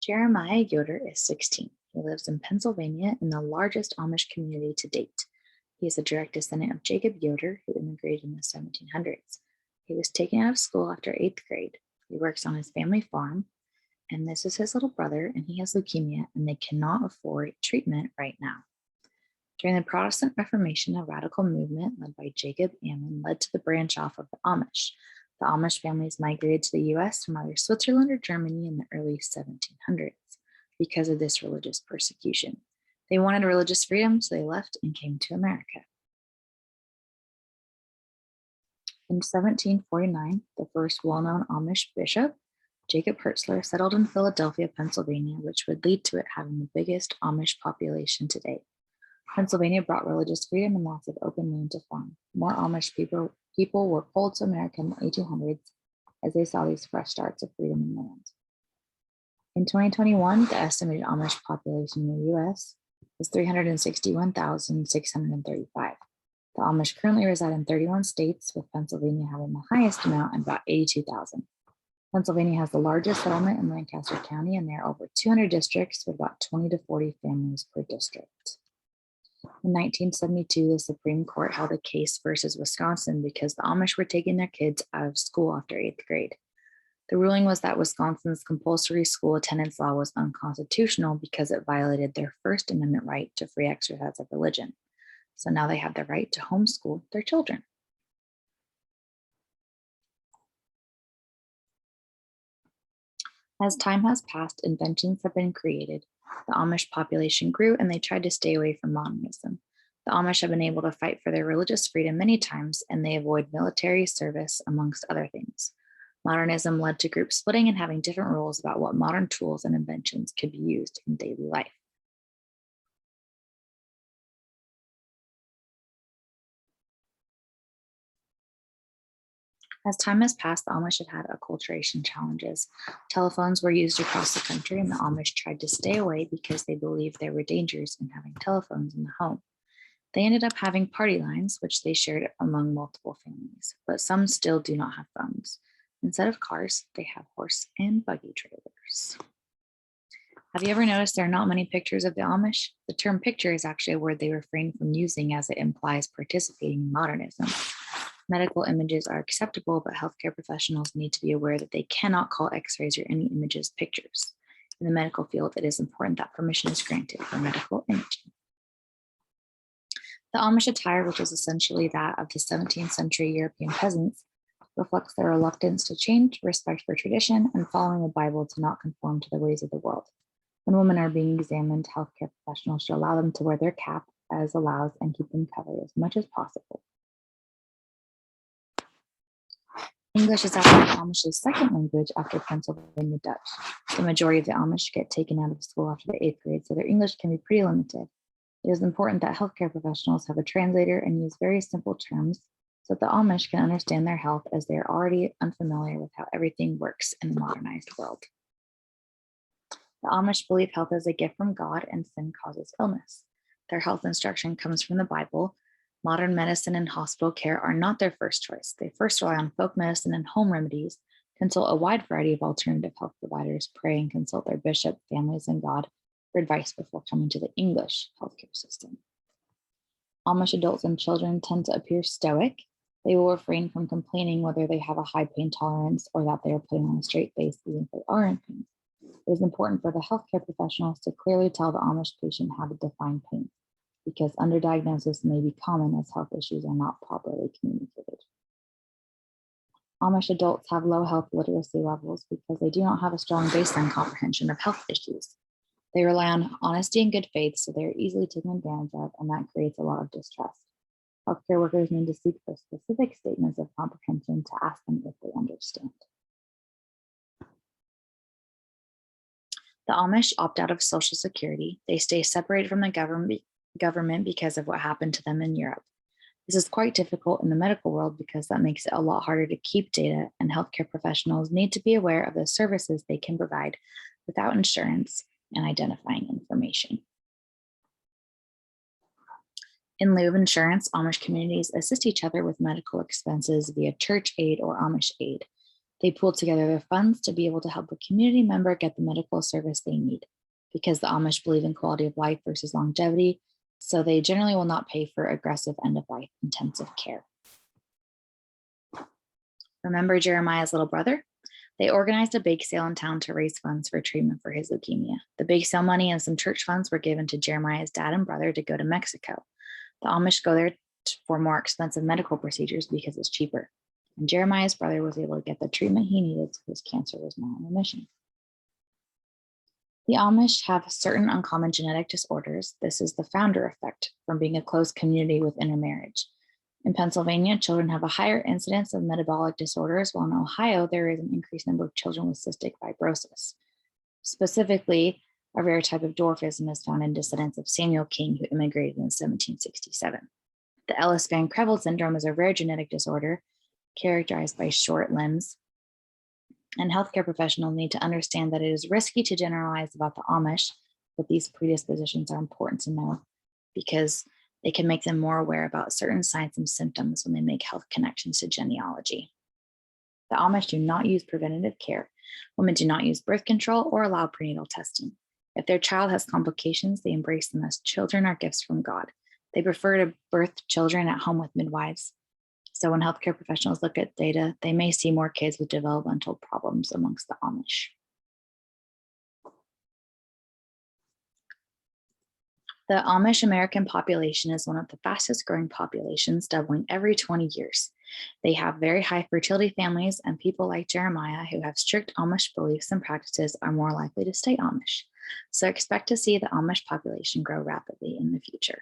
Jeremiah Yoder is 16. He lives in Pennsylvania in the largest Amish community to date. He is a direct descendant of Jacob Yoder, who immigrated in the 1700s. He was taken out of school after 8th grade. He works on his family farm, and this is his little brother, and he has leukemia, and they cannot afford treatment right now. During the Protestant Reformation, a radical movement led by Jacob Ammon led to the branch off of the Amish. The Amish families migrated to the US from either Switzerland or Germany in the early 1700s because of this religious persecution. They wanted religious freedom, so they left and came to America. In 1749, the first well-known Amish bishop, Jacob Hertzler, settled in Philadelphia, Pennsylvania, which would lead to it having the biggest Amish population today. Pennsylvania brought religious freedom and lots of open land to farm. More Amish people were pulled to America in the 1800s as they saw these fresh starts of freedom in land. In 2021, the estimated Amish population in the US is 361,635. The Amish currently reside in 31 states, with Pennsylvania having the highest amount at about 82,000. Pennsylvania has the largest settlement in Lancaster County, and there are over 200 districts with about 20 to 40 families per district. In 1972, the Supreme Court held a case versus Wisconsin because the Amish were taking their kids out of school after 8th grade. The ruling was that Wisconsin's compulsory school attendance law was unconstitutional because it violated their First Amendment right to free exercise of religion. So now they have the right to homeschool their children. As time has passed, inventions have been created. The Amish population grew and they tried to stay away from modernism. The Amish have been able to fight for their religious freedom many times, and they avoid military service, amongst other things. Modernism led to group splitting and having different rules about what modern tools and inventions could be used in daily life. As time has passed, the Amish have had acculturation challenges. Telephones were used across the country, and the Amish tried to stay away because they believed there were dangers in having telephones in the home. They ended up having party lines, which they shared among multiple families, but some still do not have phones. Instead of cars, they have horse and buggy trailers. Have you ever noticed there are not many pictures of the Amish? The term picture is actually a word they refrain from using as it implies participating in modernism. Medical images are acceptable, but healthcare professionals need to be aware that they cannot call x-rays or any images pictures. In the medical field, it is important that permission is granted for medical imaging. The Amish attire, which is essentially that of the 17th century European peasants, reflects their reluctance to change, respect for tradition, and following the Bible to not conform to the ways of the world. When women are being examined, healthcare professionals should allow them to wear their cap as allows and keep them covered as much as possible. English is actually Amish's second language after Pennsylvania Dutch. The majority of the Amish get taken out of school after the 8th grade, so their English can be pretty limited. It is important that healthcare professionals have a translator and use very simple terms so that the Amish can understand their health, as they are already unfamiliar with how everything works in the modernized world. The Amish believe health is a gift from God and sin causes illness. Their health instruction comes from the Bible. Modern medicine and hospital care are not their first choice. They first rely on folk medicine and home remedies, consult a wide variety of alternative health providers, pray and consult their bishop, families, and God for advice before coming to the English healthcare system. Amish adults and children tend to appear stoic. They will refrain from complaining whether they have a high pain tolerance or that they are putting on a straight face even if they are in pain. It is important for the healthcare professionals to clearly tell the Amish patient how to define pain, because underdiagnosis may be common as health issues are not properly communicated. Amish adults have low health literacy levels because they do not have a strong baseline comprehension of health issues. They rely on honesty and good faith, so they are easily taken advantage of, and that creates a lot of distrust. Healthcare workers need to seek for specific statements of comprehension to ask them if they understand. The Amish opt out of Social Security. They stay separated from the government because of what happened to them in Europe. This is quite difficult in the medical world because that makes it a lot harder to keep data, and healthcare professionals need to be aware of the services they can provide without insurance and identifying information. In lieu of insurance, Amish communities assist each other with medical expenses via church aid or Amish aid. They pool together their funds to be able to help a community member get the medical service they need, because the Amish believe in quality of life versus longevity, so they generally will not pay for aggressive end-of-life intensive care. Remember Jeremiah's little brother? They organized a bake sale in town to raise funds for treatment for his leukemia. The bake sale money and some church funds were given to Jeremiah's dad and brother to go to Mexico. The Amish go there for more expensive medical procedures because it's cheaper. And Jeremiah's brother was able to get the treatment he needed so his cancer was now in remission. The Amish have certain uncommon genetic disorders. This is the founder effect from being a close community with intermarriage. In Pennsylvania, children have a higher incidence of metabolic disorders, while in Ohio, there is an increased number of children with cystic fibrosis. Specifically, a rare type of dwarfism is found in descendants of Samuel King, who immigrated in 1767. The Ellis-Van-Creveld syndrome is a rare genetic disorder characterized by short limbs, and healthcare professionals need to understand that it is risky to generalize about the Amish, but these predispositions are important to know because they can make them more aware about certain signs and symptoms when they make health connections to genealogy. The Amish do not use preventative care. Women do not use birth control or allow prenatal testing. If their child has complications, they embrace them as children are gifts from God. They prefer to birth children at home with midwives. So when healthcare professionals look at data, they may see more kids with developmental problems amongst the Amish. The Amish American population is one of the fastest growing populations, doubling every 20 years. They have very high fertility families, and people like Jeremiah who have strict Amish beliefs and practices are more likely to stay Amish. So expect to see the Amish population grow rapidly in the future.